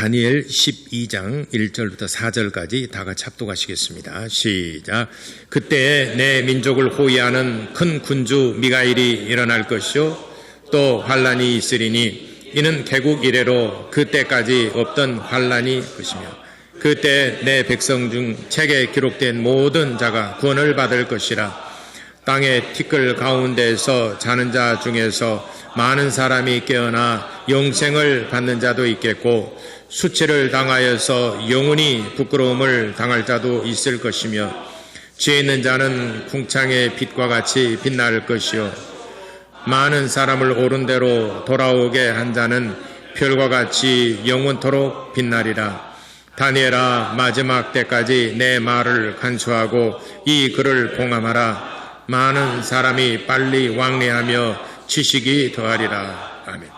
다니엘 12장 1절부터 4절까지 다 같이 합독하시겠습니다. 시작. 그때 내 민족을 호위하는 큰 군주 미가엘이 일어날 것이요 또 환란이 있으리니 이는 개국 이래로 그때까지 없던 환란이 것이며 그때 내 백성 중 책에 기록된 모든 자가 구원을 받을 것이라. 땅의 티끌 가운데서 자는 자 중에서 많은 사람이 깨어나 영생을 받는 자도 있겠고 수치를 당하여서 영원히 부끄러움을 당할 자도 있을 것이며 죄 있는 자는 궁창의 빛과 같이 빛날 것이요 많은 사람을 옳은 대로 돌아오게 한 자는 별과 같이 영원토록 빛나리라. 다니엘아, 마지막 때까지 내 말을 간수하고 이 글을 봉함하라. 많은 사람이 빨리 왕래하며 지식이 더하리라. 아멘.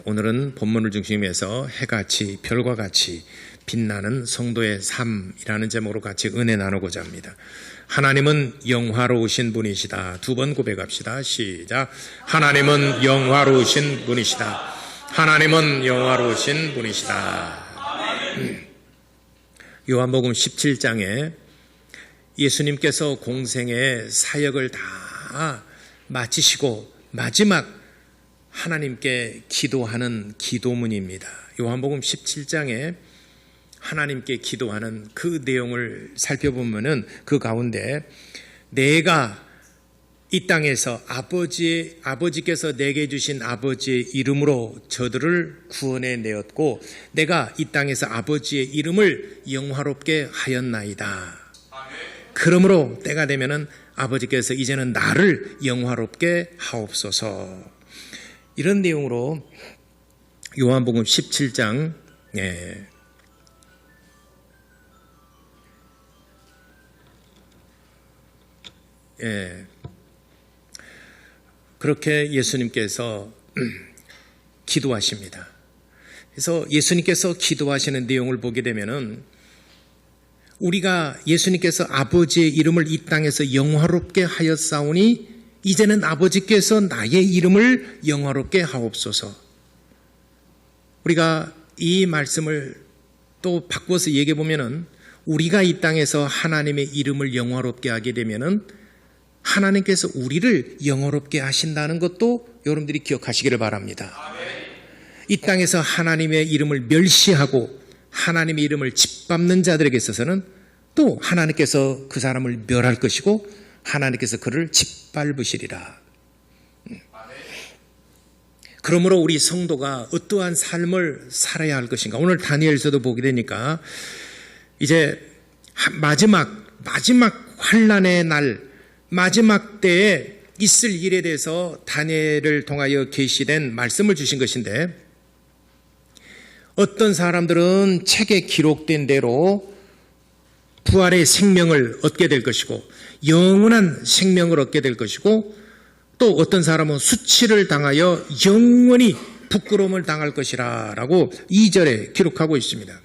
오늘은 본문을 중심해서 해같이 별과 같이 빛나는 성도의 삶이라는 제목으로 같이 은혜 나누고자 합니다. 하나님은 영화로우신 분이시다. 두 번 고백합시다. 시작. 하나님은 영화로우신 분이시다. 하나님은 영화로우신 분이시다. 요한복음 17장에 예수님께서 공생의 사역을 다 마치시고 마지막 하나님께 기도하는 기도문입니다. 요한복음 17장에 하나님께 기도하는 그 내용을 살펴보면은 그 가운데 내가 이 땅에서 아버지께서 내게 주신 아버지의 이름으로 저들을 구원해 내었고 내가 이 땅에서 아버지의 이름을 영화롭게 하였나이다. 그러므로 때가 되면은 아버지께서 이제는 나를 영화롭게 하옵소서. 이런 내용으로 요한복음 17장 그렇게 예수님께서 기도하십니다. 그래서 예수님께서 기도하시는 내용을 보게 되면은 우리가 예수님께서 아버지의 이름을 이 땅에서 영화롭게 하였사오니 이제는 아버지께서 나의 이름을 영화롭게 하옵소서. 우리가 이 말씀을 또 바꿔서 얘기해 보면은 우리가 이 땅에서 하나님의 이름을 영화롭게 하게 되면은 하나님께서 우리를 영화롭게 하신다는 것도 여러분들이 기억하시기를 바랍니다. 이 땅에서 하나님의 이름을 멸시하고 하나님의 이름을 짓밟는 자들에게 있어서는 또 하나님께서 그 사람을 멸할 것이고 하나님께서 그를 짓밟으시리라. 그러므로 우리 성도가 어떠한 삶을 살아야 할 것인가. 오늘 다니엘서도 보게 되니까 이제 마지막 환란의 날 마지막 때에 있을 일에 대해서 다니엘을 통하여 계시된 말씀을 주신 것인데 어떤 사람들은 책에 기록된 대로 부활의 생명을 얻게 될 것이고 영원한 생명을 얻게 될 것이고 또 어떤 사람은 수치를 당하여 영원히 부끄러움을 당할 것이라 라고 2절에 기록하고 있습니다.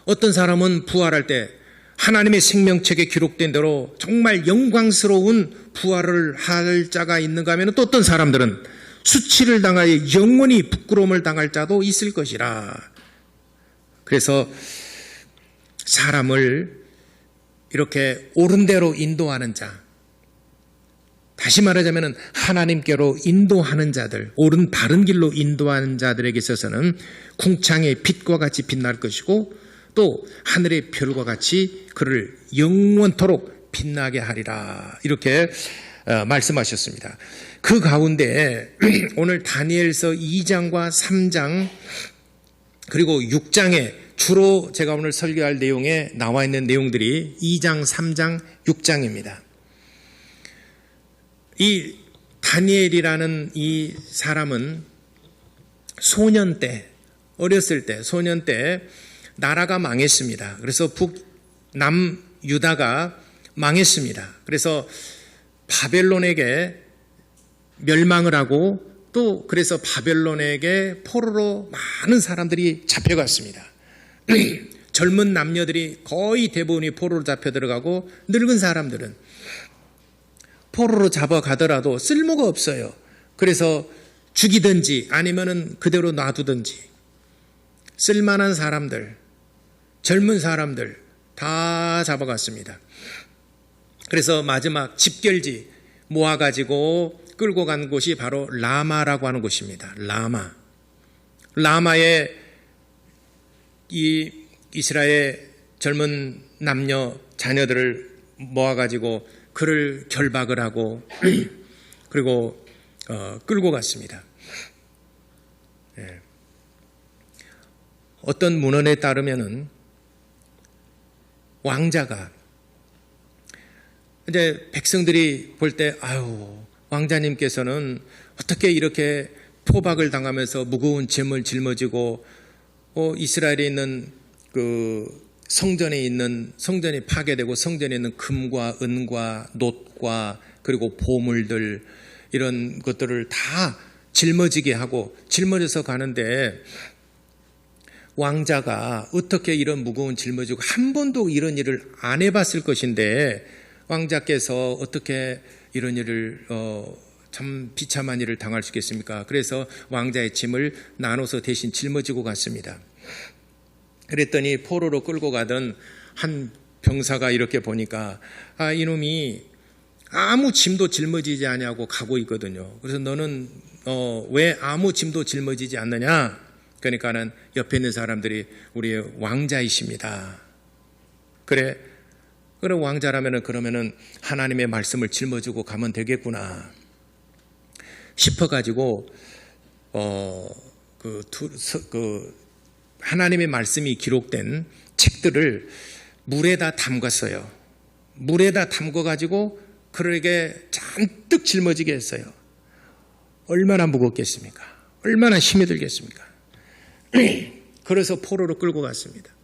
어떤 사람은 부활할 때 하나님의 생명책에 기록된 대로 정말 영광스러운 부활을 할 자가 있는가 하면 또 어떤 사람들은 수치를 당하여 영원히 부끄러움을 당할 자도 있을 것이라. 그래서 사람을 이렇게 옳은 대로 인도하는 자, 다시 말하자면 하나님께로 인도하는 자들, 옳은 바른 길로 인도하는 자들에게 있어서는 궁창의 빛과 같이 빛날 것이고 또 하늘의 별과 같이 그를 영원토록 빛나게 하리라. 이렇게 말씀하셨습니다. 그 가운데 오늘 다니엘서 2장과 3장 그리고 6장에 주로 제가 오늘 설교할 내용에 나와 있는 내용들이 2장, 3장, 6장입니다. 이 다니엘이라는 이 사람은 소년 때, 어렸을 때, 소년 때 나라가 망했습니다. 그래서 남유다가 망했습니다. 그래서 바벨론에게 멸망을 하고 또 그래서 바벨론에게 포로로 많은 사람들이 잡혀갔습니다. 젊은 남녀들이 거의 대부분이 포로로 잡혀 들어가고 늙은 사람들은 포로로 잡아가더라도 쓸모가 없어요. 그래서 죽이든지 아니면은 그대로 놔두든지 쓸만한 사람들, 젊은 사람들 다 잡아갔습니다. 그래서 마지막 집결지 모아가지고 끌고 간 곳이 바로 라마라고 하는 곳입니다. 라마에 이 이스라엘 젊은 남녀 자녀들을 모아가지고 그를 결박을 하고 그리고 끌고 갔습니다. 어떤 문헌에 따르면은 왕자가 이제 백성들이 볼 때 아유 왕자님께서는 어떻게 이렇게 포박을 당하면서 무거운 짐을 짊어지고 이스라엘에 있는 그 성전이 파괴되고 성전에 있는 금과 은과 놋과 그리고 보물들 이런 것들을 다 짊어지게 하고 짊어져서 가는데 왕자가 어떻게 이런 무거운 짊어지고 한 번도 이런 일을 안 해봤을 것인데 왕자께서 어떻게 이런 일을 참 비참한 일을 당할 수 있겠습니까? 그래서 왕자의 짐을 나눠서 대신 짊어지고 갔습니다. 그랬더니 포로로 끌고 가던 한 병사가 이렇게 보니까 이놈이 아무 짐도 짊어지지 않냐고 가고 있거든요. 그래서 너는 왜 아무 짐도 짊어지지 않느냐? 그러니까는 옆에 있는 사람들이 우리의 왕자이십니다. 그래 그러면은 하나님의 말씀을 짊어지고 가면 되겠구나 싶어가지고 하나님의 말씀이 기록된 책들을 물에다 담갔어요. 물에다 담궈가지고 그에게 잔뜩 짊어지게 했어요. 얼마나 무겁겠습니까? 얼마나 힘이 들겠습니까? 그래서 포로로 끌고 갔습니다.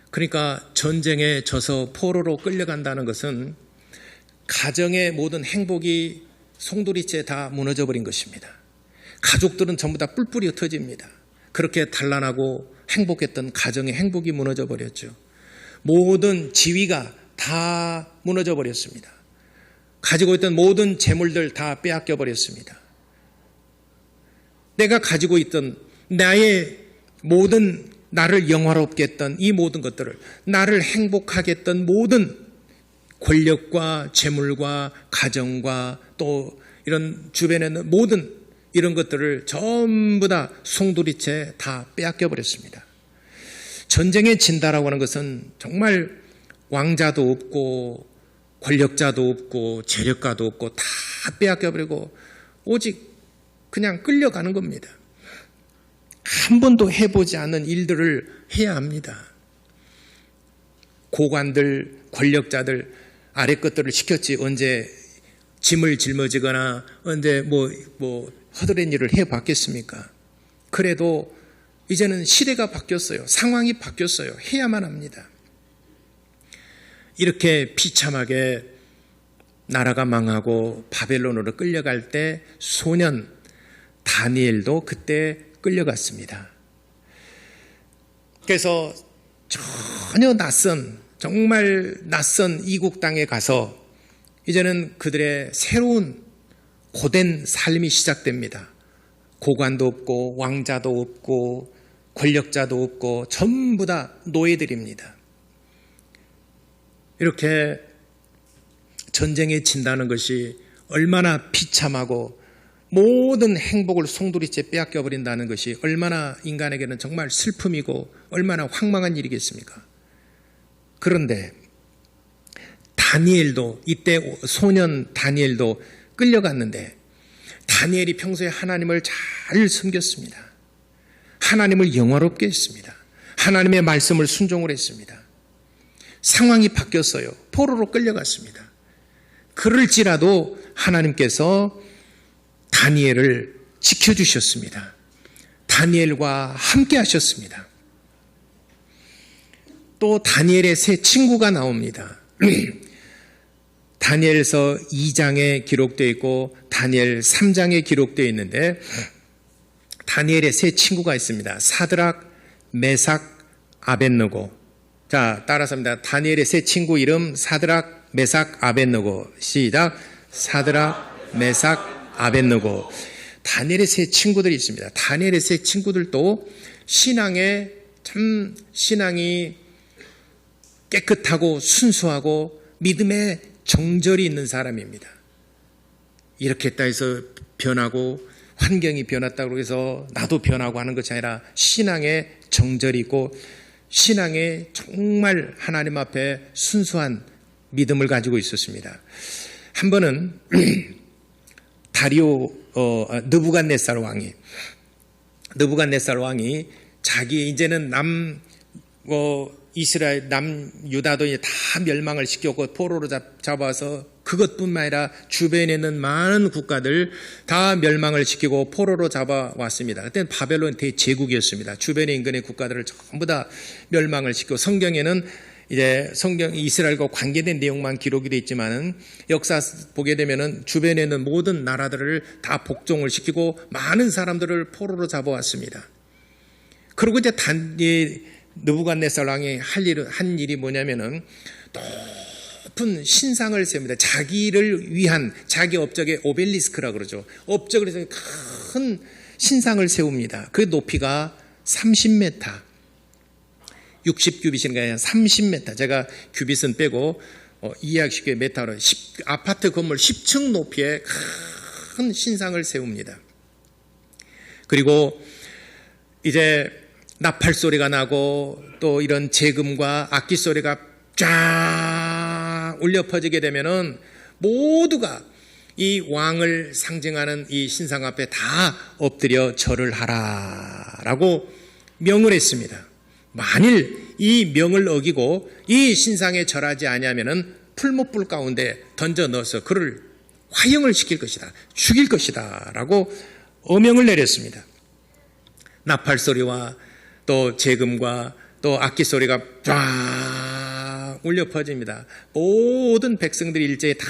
그러니까 전쟁에 져서 포로로 끌려간다는 것은 가정의 모든 행복이 송두리째 다 무너져 버린 것입니다. 가족들은 전부 다 뿔뿔이 흩어집니다. 그렇게 단란하고 행복했던 가정의 행복이 무너져 버렸죠. 모든 지위가 다 무너져 버렸습니다. 가지고 있던 모든 재물들 다 빼앗겨 버렸습니다. 내가 가지고 있던 나의 모든 나를 영화롭게 했던 이 모든 것들을 나를 행복하게 했던 모든 권력과 재물과 가정과 또 이런 주변에 있는 모든 이런 것들을 전부 다 송두리째 다 빼앗겨 버렸습니다. 전쟁에 진다라고 하는 것은 정말 왕자도 없고 권력자도 없고 재력가도 없고 다 빼앗겨 버리고 오직 그냥 끌려가는 겁니다. 한 번도 해보지 않은 일들을 해야 합니다. 고관들, 권력자들 아래 것들을 시켰지 언제 짐을 짊어지거나 언제 허드렛 일을 해봤겠습니까? 그래도 이제는 시대가 바뀌었어요. 상황이 바뀌었어요. 해야만 합니다. 이렇게 비참하게 나라가 망하고 바벨론으로 끌려갈 때 소년 다니엘도 그때 끌려갔습니다. 그래서 전혀 정말 낯선 이국 땅에 가서 이제는 그들의 새로운 고된 삶이 시작됩니다. 고관도 없고 왕자도 없고 권력자도 없고 전부 다 노예들입니다. 이렇게 전쟁에 진다는 것이 얼마나 비참하고 모든 행복을 송두리째 빼앗겨 버린다는 것이 얼마나 인간에게는 정말 슬픔이고 얼마나 황망한 일이겠습니까? 그런데 다니엘도 이때 소년 다니엘도 끌려갔는데 다니엘이 평소에 하나님을 잘 섬겼습니다. 하나님을 영화롭게 했습니다. 하나님의 말씀을 순종을 했습니다. 상황이 바뀌었어요. 포로로 끌려갔습니다. 그럴지라도 하나님께서 다니엘을 지켜주셨습니다. 다니엘과 함께 하셨습니다. 또 다니엘의 새 친구가 나옵니다. 다니엘서 2장에 기록되어 있고 다니엘 3장에 기록되어 있는데 다니엘의 새 친구가 있습니다. 사드락, 메삭, 아벳느고. 자, 따라서 합니다. 다니엘의 새 친구 이름 사드락, 메삭, 아벳느고. 시작. 사드락, 메삭, 아벳느고. 다니엘의 세 친구들이 있습니다. 다니엘의 세 친구들도 신앙이 깨끗하고 순수하고 믿음에 정절이 있는 사람입니다. 이렇게 했다 해서 변하고 환경이 변했다고 해서 나도 변하고 하는 것이 아니라 신앙에 정절이 있고 신앙에 정말 하나님 앞에 순수한 믿음을 가지고 있었습니다. 한 번은 느부갓네살 왕이 자기 이제는 이스라엘 남유다도 이제 다 멸망을 시켰고 포로로 잡아서 그것뿐만 아니라 주변에 있는 많은 국가들 다 멸망을 시키고 포로로 잡아왔습니다. 그때는 바벨론 대제국이었습니다. 주변의 인근의 국가들을 전부 다 멸망을 시키고 성경에는 이제 이스라엘과 관계된 내용만 기록이 되어 있지만은 역사 보게 되면은 주변에 있는 모든 나라들을 다 복종을 시키고 많은 사람들을 포로로 잡아왔습니다. 그리고 이제 느부갓네살 왕이 한 일이 뭐냐면은 높은 신상을 세웁니다. 자기를 위한 자기 업적의 오벨리스크라 그러죠. 업적을 해서 큰 신상을 세웁니다. 그 높이가 30m. 60규빗인가 아니라 30m. 제가 규빗은 빼고 이해하기 쉽게 메타로 아파트 건물 10층 높이의 큰 신상을 세웁니다. 그리고 이제 나팔 소리가 나고 또 이런 재금과 악기 소리가 쫙 울려 퍼지게 되면은 모두가 이 왕을 상징하는 이 신상 앞에 다 엎드려 절을 하라라고 명을 했습니다. 만일 이 명을 어기고 이 신상에 절하지 아니하면은 풀무불 가운데 던져 넣어서 그를 화형을 시킬 것이다, 죽일 것이다 라고 어명을 내렸습니다. 나팔 소리와 또 재금과 또 악기 소리가 쫙 울려 퍼집니다. 모든 백성들이 일제히 다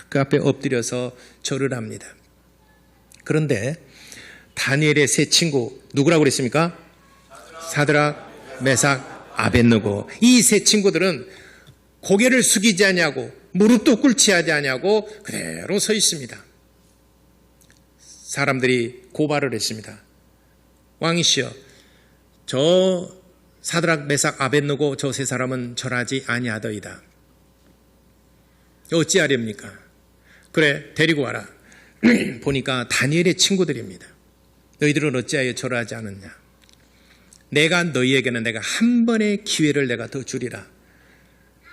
그 앞에 엎드려서 절을 합니다. 그런데 다니엘의 세 친구 누구라고 그랬습니까? 사드락, 메삭, 아벳느고. 이 세 친구들은 고개를 숙이지 아니하고 무릎도 꿇지 아니하고 그대로 서 있습니다. 사람들이 고발을 했습니다. 왕이시여, 저 사드락, 메삭, 아벳느고 저 세 사람은 절하지 아니하더이다. 어찌하렵니까? 그래, 데리고 와라. 보니까 다니엘의 친구들입니다. 너희들은 어찌하여 절하지 않았냐? 내가 너희에게는 내가 한 번의 기회를 내가 더 주리라.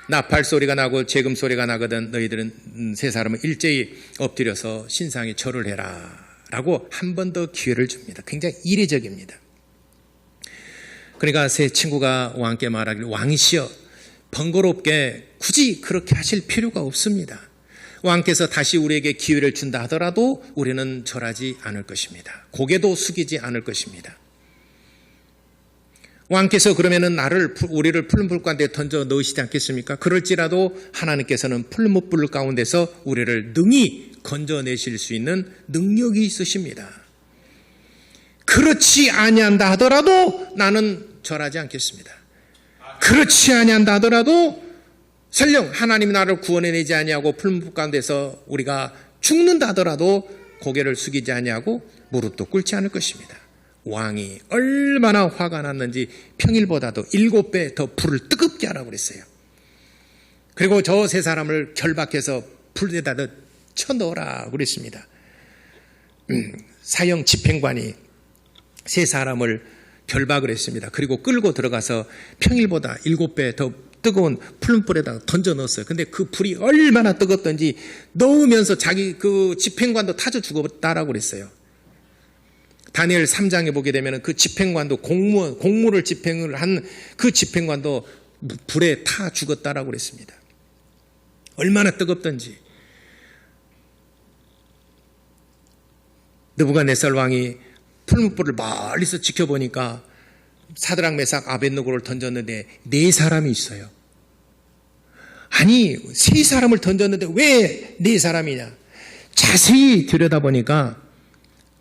나팔 소리가 나고 재금 소리가 나거든 너희들은 세 사람은 일제히 엎드려서 신상에 절을 해라 라고 한 번 더 기회를 줍니다. 굉장히 이례적입니다. 그러니까 세 친구가 왕께 말하기를, 왕이시여, 번거롭게 굳이 그렇게 하실 필요가 없습니다. 왕께서 다시 우리에게 기회를 준다 하더라도 우리는 절하지 않을 것입니다. 고개도 숙이지 않을 것입니다. 왕께서 그러면은 우리를 풀무불 가운데 던져 넣으시지 않겠습니까? 그럴지라도 하나님께서는 풀무불 가운데서 우리를 능히 건져내실 수 있는 능력이 있으십니다. 그렇지 아니한다 하더라도 나는 절하지 않겠습니다. 그렇지 아니한다 하더라도 설령 하나님이 나를 구원해내지 아니하고 풀무불 가운데서 우리가 죽는다 하더라도 고개를 숙이지 아니하고 무릎도 꿇지 않을 것입니다. 왕이 얼마나 화가 났는지 평일보다도 7배 더 불을 뜨겁게 하라고 그랬어요. 그리고 저 세 사람을 결박해서 불에다 쳐넣으라고 그랬습니다. 사형 집행관이 세 사람을 결박을 했습니다. 그리고 끌고 들어가서 평일보다 7배 더 뜨거운 풀무불에다가 던져 넣었어요. 근데 그 불이 얼마나 뜨겁던지 넣으면서 자기 그 집행관도 타져 죽었다라고 그랬어요. 다니엘 3장에 보게 되면 그 집행관도 공무를 집행을 한 그 집행관도 불에 타 죽었다라고 그랬습니다. 얼마나 뜨겁던지. 느부갓네살 왕이 풀무불을 멀리서 지켜보니까 사드락, 메삭, 아벳느고를 던졌는데 4사람이 있어요. 아니, 3사람을 던졌는데 왜 4사람이냐? 자세히 들여다보니까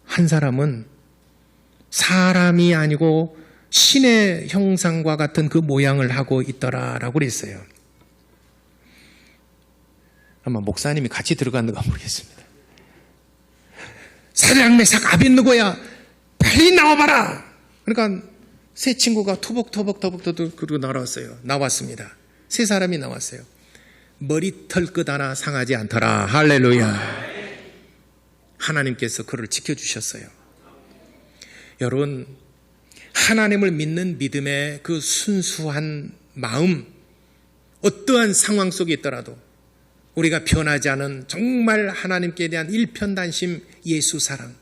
한 사람은 사람이 아니고 신의 형상과 같은 그 모양을 하고 있더라라고 그랬어요. 아마 목사님이 같이 들어갔는가 모르겠습니다. 사드락 메삭 아벳느고야 빨리 나와봐라. 그러니까 세 친구가 토벅토벅 그러고 나왔습니다. 세 사람이 나왔어요. 머리털 끝 하나 상하지 않더라. 할렐루야. 하나님께서 그를 지켜주셨어요. 여러분, 하나님을 믿는 믿음의 그 순수한 마음, 어떠한 상황 속에 있더라도 우리가 변하지 않은 정말 하나님께 대한 일편단심 예수 사랑,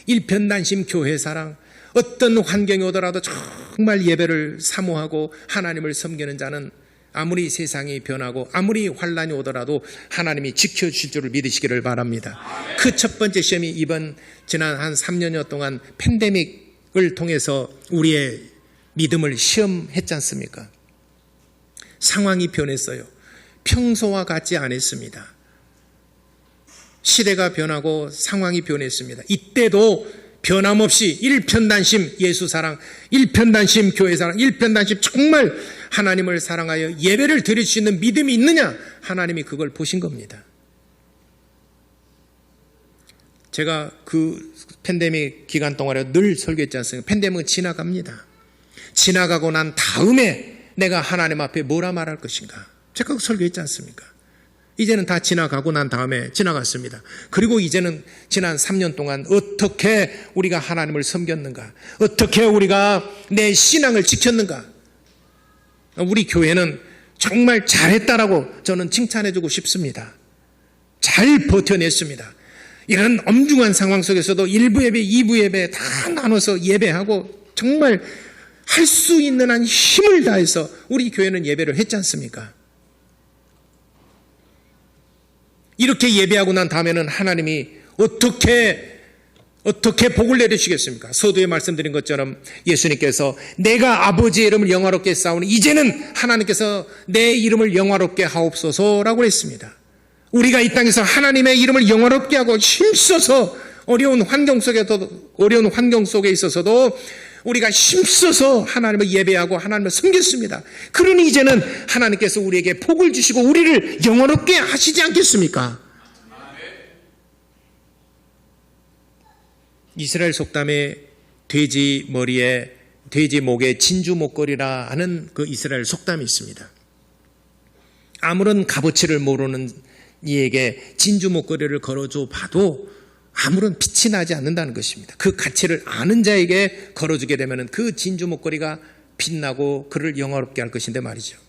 일편단심 교회 사랑, 어떤 환경이 오더라도 정말 예배를 사모하고 하나님을 섬기는 자는 아무리 세상이 변하고 아무리 환란이 오더라도 하나님이 지켜주실 줄을 믿으시기를 바랍니다. 그 첫 번째 시험이 지난 한 3년여 동안 팬데믹을 통해서 우리의 믿음을 시험했지 않습니까? 상황이 변했어요. 평소와 같지 않았습니다. 시대가 변하고 상황이 변했습니다. 이때도 변함없이 일편단심 예수 사랑, 일편단심 교회 사랑, 일편단심 정말 하나님을 사랑하여 예배를 드릴 수 있는 믿음이 있느냐? 하나님이 그걸 보신 겁니다. 제가 그 팬데믹 기간 동안에 늘 설교했지 않습니까? 팬데믹은 지나갑니다. 지나가고 난 다음에 내가 하나님 앞에 뭐라 말할 것인가? 제가 설교했지 않습니까? 이제는 다 지나가고 난 다음에 지나갔습니다. 그리고 이제는 지난 3년 동안 어떻게 우리가 하나님을 섬겼는가? 어떻게 우리가 내 신앙을 지켰는가? 우리 교회는 정말 잘했다라고 저는 칭찬해주고 싶습니다. 잘 버텨냈습니다. 이런 엄중한 상황 속에서도 1부 예배, 2부 예배 다 나눠서 예배하고 정말 할 수 있는 한 힘을 다해서 우리 교회는 예배를 했지 않습니까? 이렇게 예배하고 난 다음에는 하나님이 어떻게 복을 내리시겠습니까? 서두에 말씀드린 것처럼 예수님께서 내가 아버지의 이름을 영화롭게 쌓으니 이제는 하나님께서 내 이름을 영화롭게 하옵소서라고 했습니다. 우리가 이 땅에서 하나님의 이름을 영화롭게 하고 힘써서 어려운 환경 속에 있어서도 우리가 힘써서 하나님을 예배하고 하나님을 섬겼습니다. 그러니 이제는 하나님께서 우리에게 복을 주시고 우리를 영화롭게 하시지 않겠습니까? 이스라엘 속담에 돼지 목에 진주 목걸이라 하는 그 이스라엘 속담이 있습니다. 아무런 값어치를 모르는 이에게 진주 목걸이를 걸어줘 봐도 아무런 빛이 나지 않는다는 것입니다. 그 가치를 아는 자에게 걸어주게 되면 그 진주 목걸이가 빛나고 그를 영화롭게 할 것인데 말이죠.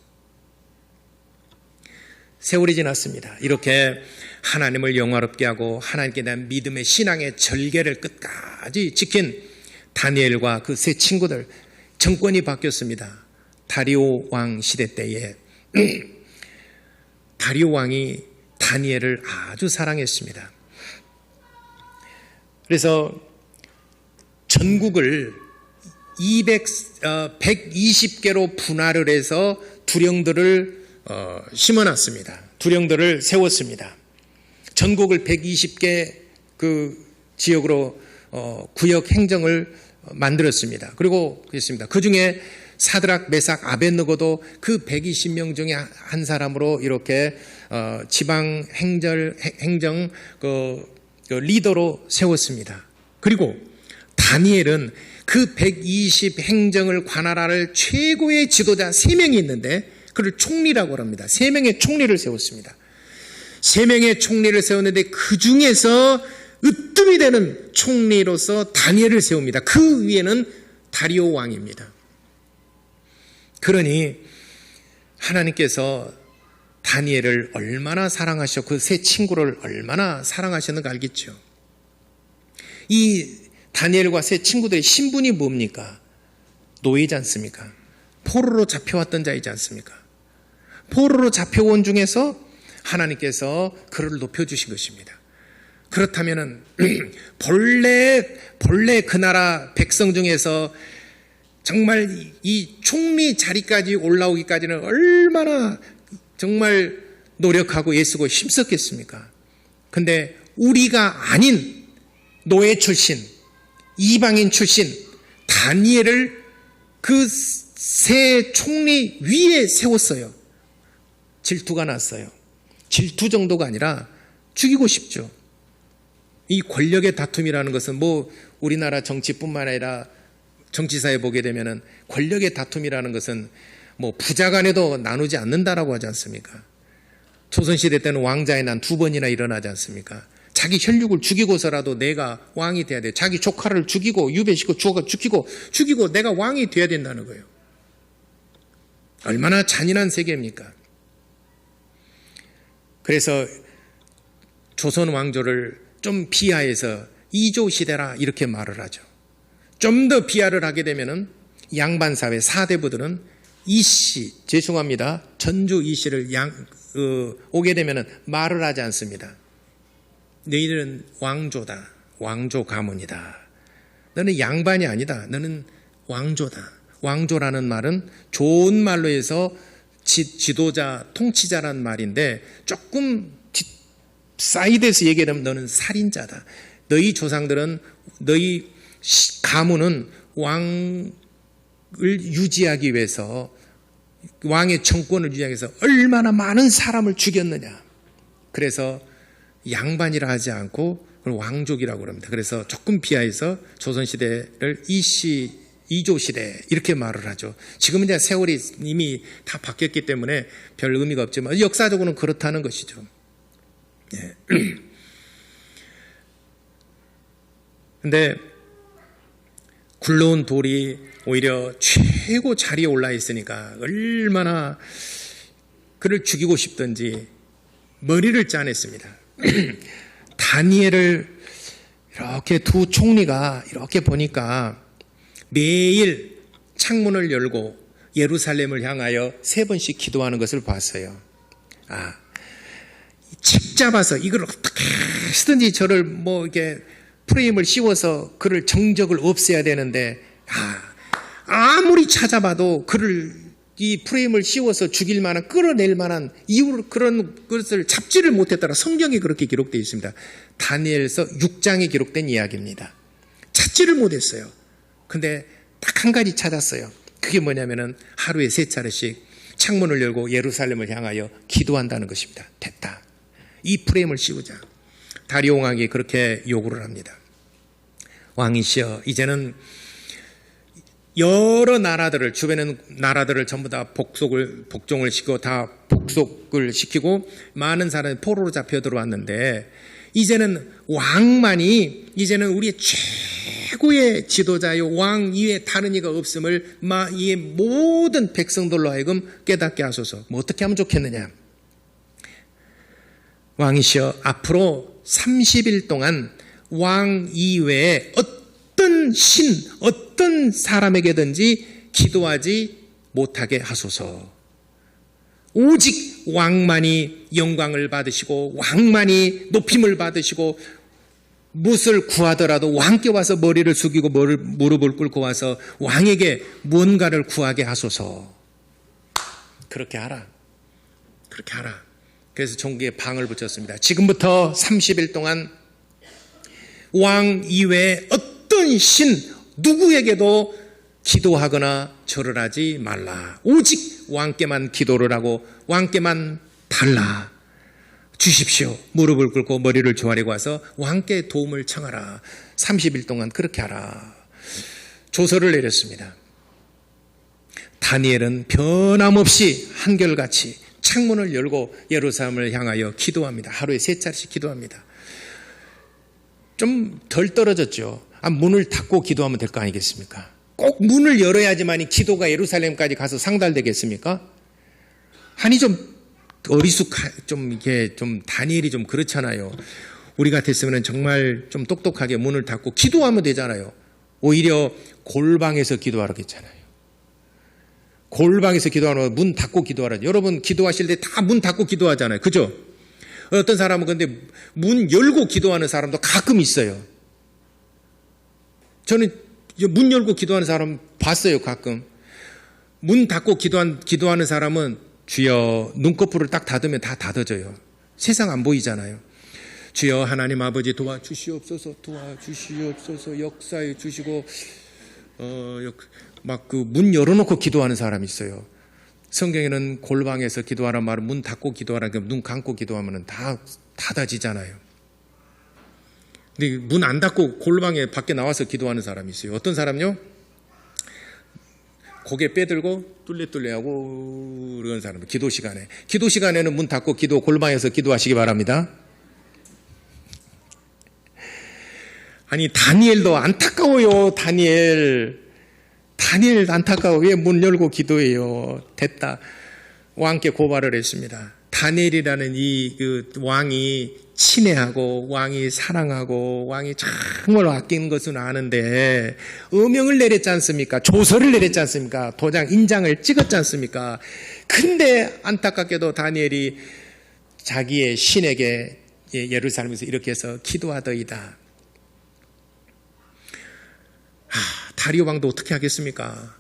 세월이 지났습니다. 이렇게 하나님을 영화롭게 하고 하나님께 대한 믿음의 신앙의 절개를 끝까지 지킨 다니엘과 그 세 친구들, 정권이 바뀌었습니다. 다리오 왕 시대 때에 다리오 왕이 다니엘을 아주 사랑했습니다. 그래서 전국을 120개로 분할을 해서 두령들을 심어놨습니다. 두령들을 세웠습니다. 전국을 120개 그 지역으로 구역 행정을 만들었습니다. 그리고 그랬습니다. 그 중에 사드락, 메삭, 아벳느고도 그 120명 중에 한 사람으로 이렇게 지방 행정 리더로 세웠습니다. 그리고 다니엘은 그 120 행정을 관할할 최고의 지도자 3명이 있는데 그를 총리라고 합니다. 3명의 총리를 세웠습니다. 3명의 총리를 세웠는데 그 중에서 으뜸이 되는 총리로서 다니엘을 세웁니다. 그 위에는 다리오 왕입니다. 그러니 하나님께서 다니엘을 얼마나 사랑하셨고 그 세 친구를 얼마나 사랑하셨는가 알겠죠. 이 다니엘과 세 친구들의 신분이 뭡니까? 노예지 않습니까? 포로로 잡혀왔던 자이지 않습니까? 포로로 잡혀온 중에서 하나님께서 그를 높여주신 것입니다. 그렇다면 본래 그 나라 백성 중에서 정말 이 총리 자리까지 올라오기까지는 얼마나 정말 노력하고 애쓰고 힘썼겠습니까? 근데 우리가 아닌 노예 출신, 이방인 출신 다니엘을 그 새 총리 위에 세웠어요. 질투가 났어요. 질투 정도가 아니라 죽이고 싶죠. 이 권력의 다툼이라는 것은 뭐 우리나라 정치뿐만 아니라 정치사에 보게 되면은 권력의 다툼이라는 것은 뭐 부자 간에도 나누지 않는다라고 하지 않습니까? 조선시대 때는 왕자의 난 2번이나 일어나지 않습니까? 자기 혈육을 죽이고서라도 내가 왕이 돼야 돼. 자기 조카를 죽이고 유배시키고 죽이고 내가 왕이 돼야 된다는 거예요. 얼마나 잔인한 세계입니까? 그래서 조선 왕조를 좀 비하해서 이조시대라 이렇게 말을 하죠. 좀 더 비하를 하게 되면은 양반사회 4대부들은 이씨, 죄송합니다. 전주 이씨를 오게 되면은 말을 하지 않습니다. 너희들은 왕조다. 왕조 가문이다. 너는 양반이 아니다. 너는 왕조다. 왕조라는 말은 좋은 말로 해서 지도자, 통치자라는 말인데 조금 사이드에서 얘기하면 너는 살인자다. 너희 조상들은 너희 가문은 왕을 유지하기 위해서 왕의 정권을 유지하기 위해서 얼마나 많은 사람을 죽였느냐. 그래서 양반이라 하지 않고 왕족이라고 그럽니다. 그래서 조금 비하해서 조선시대를 이조시대 이렇게 말을 하죠. 지금은 이제 세월이 이미 다 바뀌었기 때문에 별 의미가 없지만 역사적으로는 그렇다는 것이죠. 그런데 굴러온 돌이 오히려 최고 자리에 올라 있으니까 얼마나 그를 죽이고 싶던지 머리를 짜냈습니다. 다니엘을 이렇게 두 총리가 이렇게 보니까 매일 창문을 열고 예루살렘을 향하여 3번씩 기도하는 것을 봤어요. 책 잡아서 이걸 어떻게 쓰든지 저를 뭐 이렇게 프레임을 씌워서 그를 정적을 없애야 되는데 아무리 찾아봐도 그를 이 프레임을 씌워서 죽일 만한 끌어낼 만한 이유를 그런 것을 잡지를 못했다라 성경에 그렇게 기록되어 있습니다. 다니엘서 6장에 기록된 이야기입니다. 찾지를 못했어요. 근데 딱 한 가지 찾았어요. 그게 뭐냐면은 하루에 3차례씩 창문을 열고 예루살렘을 향하여 기도한다는 것입니다. 됐다. 이 프레임을 씌우자. 다리오 왕이 그렇게 요구를 합니다. 왕이시여, 이제는 여러 나라들을, 주변의 나라들을 전부 다 복종을 시키고 다 복속을 시키고 많은 사람이 포로로 잡혀 들어왔는데 이제는 왕만이 이제는 우리의 최고의 지도자요 왕 이외에 다른 이가 없음을 이 모든 백성들로 하여금 깨닫게 하소서. 뭐 어떻게 하면 좋겠느냐? 왕이시여, 앞으로 30일 동안 왕 이외에 어떤 사람에게든지 기도하지 못하게 하소서. 오직 왕만이 영광을 받으시고 왕만이 높임을 받으시고 무엇을 구하더라도 왕께 와서 머리를 숙이고 무릎을 꿇고 와서 왕에게 무언가를 구하게 하소서. 그렇게 하라. 그렇게 하라. 그래서 종기에 방을 붙였습니다. 지금부터 30일 동안 왕 이외에 어떤 신 누구에게도 기도하거나 절을 하지 말라. 오직 왕께만 기도를 하고 왕께만 달라 주십시오. 무릎을 꿇고 머리를 조아리고 와서 왕께 도움을 청하라. 30일 동안 그렇게 하라. 조서를 내렸습니다. 다니엘은 변함없이 한결같이 창문을 열고 예루살렘을 향하여 기도합니다. 하루에 3차례씩 기도합니다. 좀 덜 떨어졌죠. 문을 닫고 기도하면 될 거 아니겠습니까? 꼭 문을 열어야지만 기도가 예루살렘까지 가서 상달되겠습니까? 아니 좀 이게 좀 다니엘이 좀 그렇잖아요. 우리 같았으면 정말 좀 똑똑하게 문을 닫고 기도하면 되잖아요. 오히려 골방에서 기도하라고 했잖아요. 골방에서 기도하면 문 닫고 기도하라. 여러분 기도하실 때 다 문 닫고 기도하잖아요. 그죠? 어떤 사람은 근데 문 열고 기도하는 사람도 가끔 있어요. 저는 문 열고 기도하는 사람 봤어요. 가끔. 문 닫고 기도하는 사람은 주여 눈꺼풀을 딱 닫으면 다 닫아져요. 세상 안 보이잖아요. 주여 하나님 아버지 도와주시옵소서, 도와주시옵소서, 역사해 주시고 막 그 문 열어놓고 기도하는 사람이 있어요. 성경에는 골방에서 기도하란 말은 문 닫고 기도하라, 눈 감고 기도하면 다 닫아지잖아요. 근데 문 안 닫고 골방에 밖에 나와서 기도하는 사람이 있어요. 어떤 사람요? 고개 빼들고 뚫레뚫레하고 그런 사람은 기도 시간에. 기도 시간에는 문 닫고 골방에서 기도하시기 바랍니다. 아니 다니엘도 안타까워요. 다니엘 안타까워. 왜 문 열고 기도해요? 됐다. 왕께 고발을 했습니다. 다니엘이라는 이 왕이 친애하고 왕이 사랑하고 왕이 정말 아끼는 것은 아는데 어명을 내렸지 않습니까? 조서를 내렸지 않습니까? 도장 인장을 찍었지 않습니까? 근데 안타깝게도 다니엘이 자기의 신에게 예루살렘에서 이렇게 해서 기도하더이다. 다리오 왕도 어떻게 하겠습니까?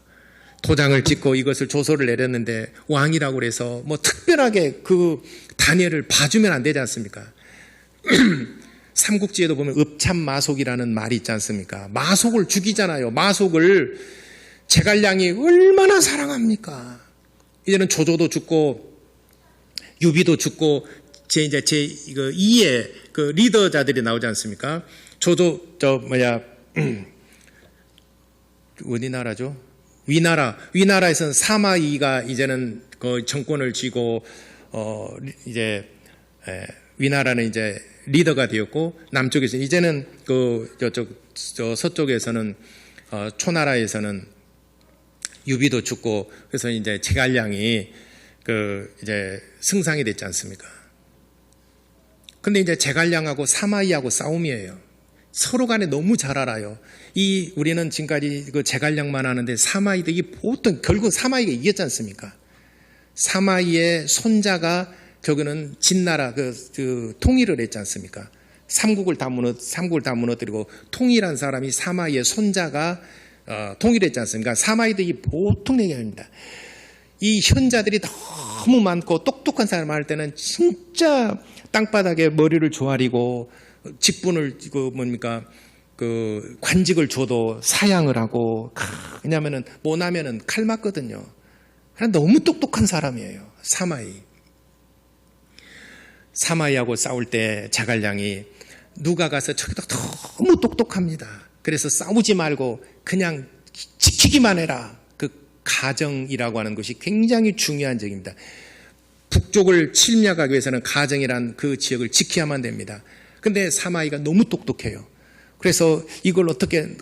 도장을 찍고 이것을 조서를 내렸는데 왕이라고 그래서 뭐 특별하게 그 다니엘을 봐주면 안 되지 않습니까? 삼국지에도 보면 읍참마속이라는 말이 있지 않습니까? 마속을 죽이잖아요. 마속을 제갈량이 얼마나 사랑합니까? 이제는 조조도 죽고 유비도 죽고 제 2의 그 리더자들이 나오지 않습니까? 조조 어디 나라죠? 위나라에서는 사마이가 이제는 그 정권을 쥐고 이제 위나라는 이제 리더가 되었고 남쪽에서 이제는 서쪽에서는 초나라에서는 유비도 죽고 그래서 이제 제갈량이 이제 승상이 됐지 않습니까? 근데 이제 제갈량하고 사마이하고 싸움이에요. 서로 간에 너무 잘 알아요. 우리는 지금까지 그 제갈량만 하는데 사마이도 보통 결국 사마이가 이겼지 않습니까? 사마이의 손자가 결국은 진나라 통일을 했지 않습니까? 삼국을 다 무너뜨리고 통일한 사람이 사마이의 손자가 통일했지 않습니까? 사마이도 보통 얘기 아닙니다. 이 현자들이 너무 많고 똑똑한 사람 할 때는 진짜 땅바닥에 머리를 조아리고 직분을 관직을 줘도 사양을 하고 왜냐하면은 못하면은 칼 맞거든요. 너무 똑똑한 사람이에요. 사마이하고 싸울 때 제갈량이 누가 가서 저기도 너무 똑똑합니다. 그래서 싸우지 말고 그냥 지키기만 해라. 그 가정이라고 하는 것이 굉장히 중요한 적입니다. 북쪽을 침략하기 위해서는 가정이란 그 지역을 지켜야만 됩니다. 근데 사마이가 너무 똑똑해요. 그래서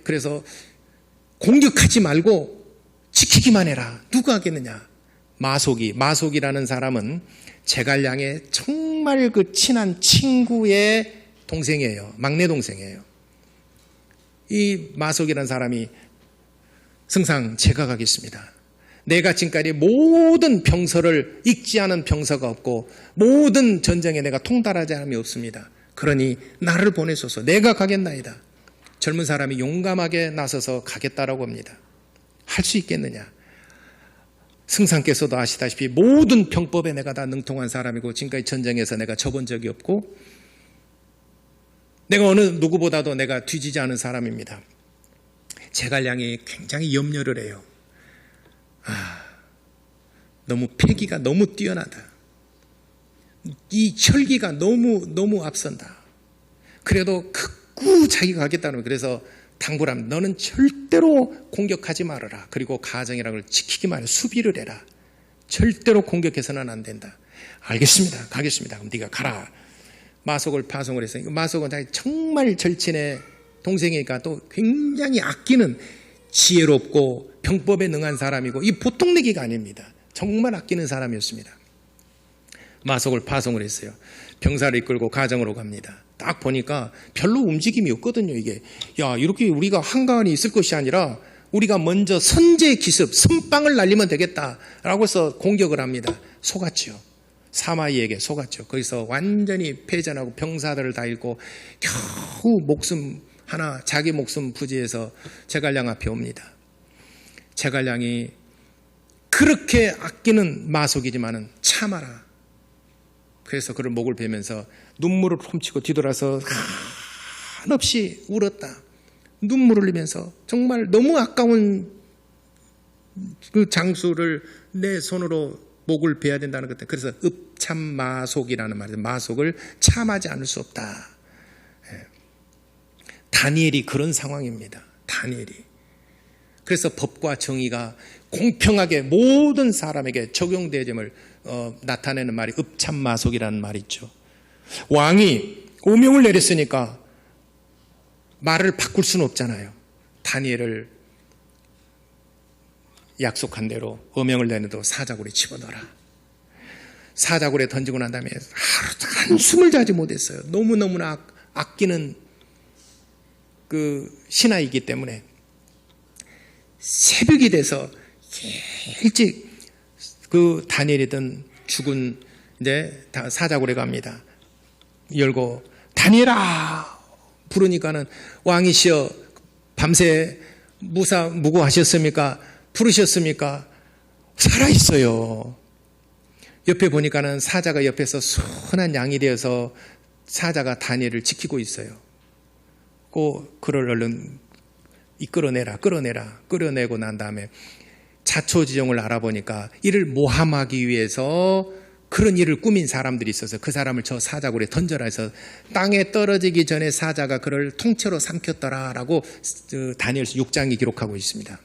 그래서 공격하지 말고 지키기만 해라. 누가 하겠느냐? 마속이라는 사람은 제갈량의 정말 그 친한 친구의 동생이에요. 막내 동생이에요. 이 마속이라는 사람이 승상 제가 가겠습니다. 내가 지금까지 모든 병서를 읽지 않은 병서가 없고 모든 전쟁에 내가 통달하지 않음이 없습니다. 그러니 나를 보내소서. 내가 가겠나이다. 젊은 사람이 용감하게 나서서 가겠다라고 합니다. 할 수 있겠느냐? 승상께서도 아시다시피 모든 병법에 내가 다 능통한 사람이고 지금까지 전쟁에서 내가 져본 적이 없고 내가 어느 누구보다도 내가 뒤지지 않은 사람입니다. 제갈량이 굉장히 염려를 해요. 너무 패기가 너무 뛰어나다. 이 혈기가 너무 앞선다. 그래도 극구 자기가 가겠다는 거예요. 그래서 당부를 합니다. 너는 절대로 공격하지 말아라. 그리고 가정이라는 걸 지키기만 해. 수비를 해라. 절대로 공격해서는 안 된다. 알겠습니다. 가겠습니다. 그럼 네가 가라. 마속을 파송을 했어요. 마속은 정말 절친의 동생이니까 또 굉장히 아끼는 지혜롭고 병법에 능한 사람이고 이 보통 내기가 아닙니다. 정말 아끼는 사람이었습니다. 마속을 파송을 했어요. 병사를 이끌고 가정으로 갑니다. 딱 보니까 별로 움직임이 없거든요. 이게 이렇게 우리가 한가운데 있을 것이 아니라 우리가 먼저 선제 기습 선빵을 날리면 되겠다라고 해서 공격을 합니다. 속았죠. 사마이에게 속았죠. 거기서 완전히 패전하고 병사들을 다 잃고 겨우 자기 목숨 부지해서 제갈량 앞에 옵니다. 제갈량이 그렇게 아끼는 마속이지만은 참아라. 그래서 그를 목을 베면서 눈물을 훔치고 뒤돌아서 한없이 울었다. 눈물을 흘리면서 정말 너무 아까운 그 장수를 내 손으로 목을 베야 된다는 것. 그래서 읍참마속이라는 말이에요. 마속을 참하지 않을 수 없다. 다니엘이 그런 상황입니다. 다니엘이. 그래서 법과 정의가 공평하게 모든 사람에게 적용되음을 나타내는 말이 읍참마속이라는 말이 있죠. 왕이 오명을 내렸으니까 말을 바꿀 수는 없잖아요. 다니엘을 약속한 대로 어명을 내는도 사자굴에 집어넣어라. 사자굴에 던지고 난 다음에 하루 한숨을 자지 못했어요. 너무너무나 아끼는 그 신하이기 때문에 새벽이 돼서 일찍 그 다니엘이던 죽은 이제 사자굴에 갑니다. 열고 다니엘아 부르니까는 왕이시여 밤새 무고하셨습니까? 부르셨습니까? 살아있어요. 옆에 보니까는 사자가 옆에서 순한 양이 되어서 사자가 다니엘을 지키고 있어요. 그를 얼른 끌어내고 난 다음에 자초지종을 알아보니까 이를 모함하기 위해서 그런 일을 꾸민 사람들이 있어서 그 사람을 저 사자굴에 던져라 해서 땅에 떨어지기 전에 사자가 그를 통째로 삼켰더라라고 다니엘서 6장이 기록하고 있습니다.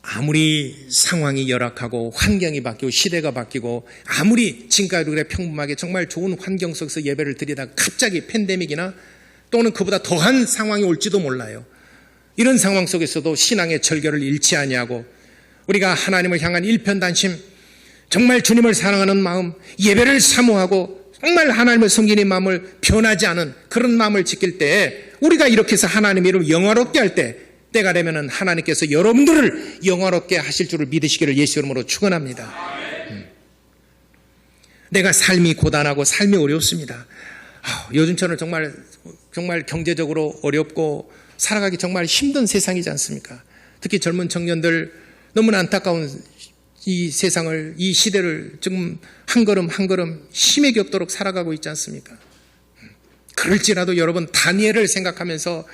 아무리 상황이 열악하고 환경이 바뀌고 시대가 바뀌고 아무리 지금까지 우리가 평범하게 정말 좋은 환경 속에서 예배를 드리다가 갑자기 팬데믹이나 또는 그보다 더한 상황이 올지도 몰라요. 이런 상황 속에서도 신앙의 절결을 잃지 아니하고 우리가 하나님을 향한 일편단심, 정말 주님을 사랑하는 마음, 예배를 사모하고 정말 하나님을 섬기는 마음을 변하지 않은 그런 마음을 지킬 때 우리가 이렇게 해서 하나님의 이름을 영화롭게 할 때 때가 되면 하나님께서 여러분들을 영화롭게 하실 줄을 믿으시기를 예수 이름으로 축원합니다. 내가 삶이 고단하고 삶이 어렵습니다. 요즘처럼 정말 경제적으로 어렵고 살아가기 정말 힘든 세상이지 않습니까? 특히 젊은 청년들 너무나 안타까운 이 세상을, 이 시대를 지금 한 걸음 한 걸음 힘에 겹도록 살아가고 있지 않습니까? 그럴지라도 여러분 다니엘을 생각하면서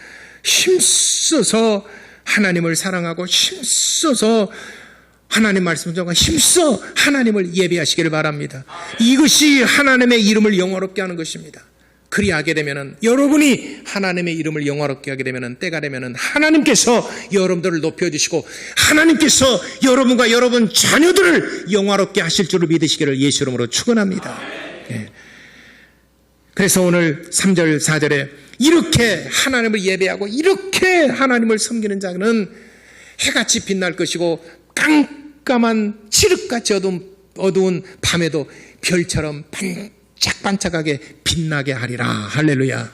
힘써서 하나님을 사랑하고 힘써서 하나님 말씀을 정말 힘써 하나님을 예배하시기를 바랍니다. 이것이 하나님의 이름을 영화롭게 하는 것입니다. 그리하게 되면은 여러분이 하나님의 이름을 영화롭게 하게 되면은 때가 되면은 하나님께서 여러분들을 높여주시고 하나님께서 여러분과 여러분 자녀들을 영화롭게 하실 줄을 믿으시기를 예수 이름으로 축원합니다. 예. 그래서 오늘 3절 4절에 이렇게 하나님을 예배하고 이렇게 하나님을 섬기는 자는 해같이 빛날 것이고 깜깜한 칠흑같이 어두운 밤에도 별처럼 반짝반짝하게 빛나게 하리라. 할렐루야.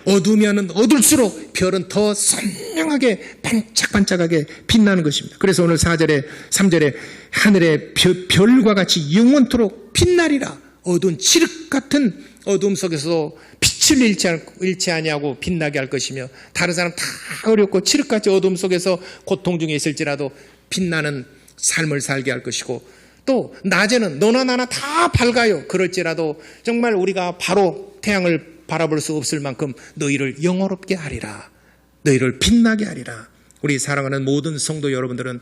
어두우면 어둘수록 별은 더 선명하게 반짝반짝하게 빛나는 것입니다. 그래서 오늘 4절에 3절에 하늘의 별과 같이 영원토록 빛나리라. 어두운 칠흑 같은 어두움 속에서 빛을 잃지 아니하고 빛나게 할 것이며 다른 사람 다 어렵고 칠흑같이 어두움 속에서 고통 중에 있을지라도 빛나는 삶을 살게 할 것이고 또 낮에는 너나 나나 다 밝아요. 그럴지라도 정말 우리가 바로 태양을 바라볼 수 없을 만큼 너희를 영화롭게 하리라. 너희를 빛나게 하리라. 우리 사랑하는 모든 성도 여러분들은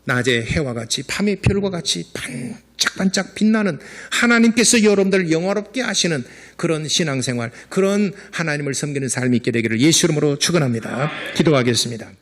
낮의 해와 같이 밤의 별과 같이 반짝반짝 빛나는 하나님께서 여러분들을 영화롭게 하시는 그런 신앙생활, 그런 하나님을 섬기는 삶이 있게 되기를 예수 이름으로 축원합니다. 기도하겠습니다.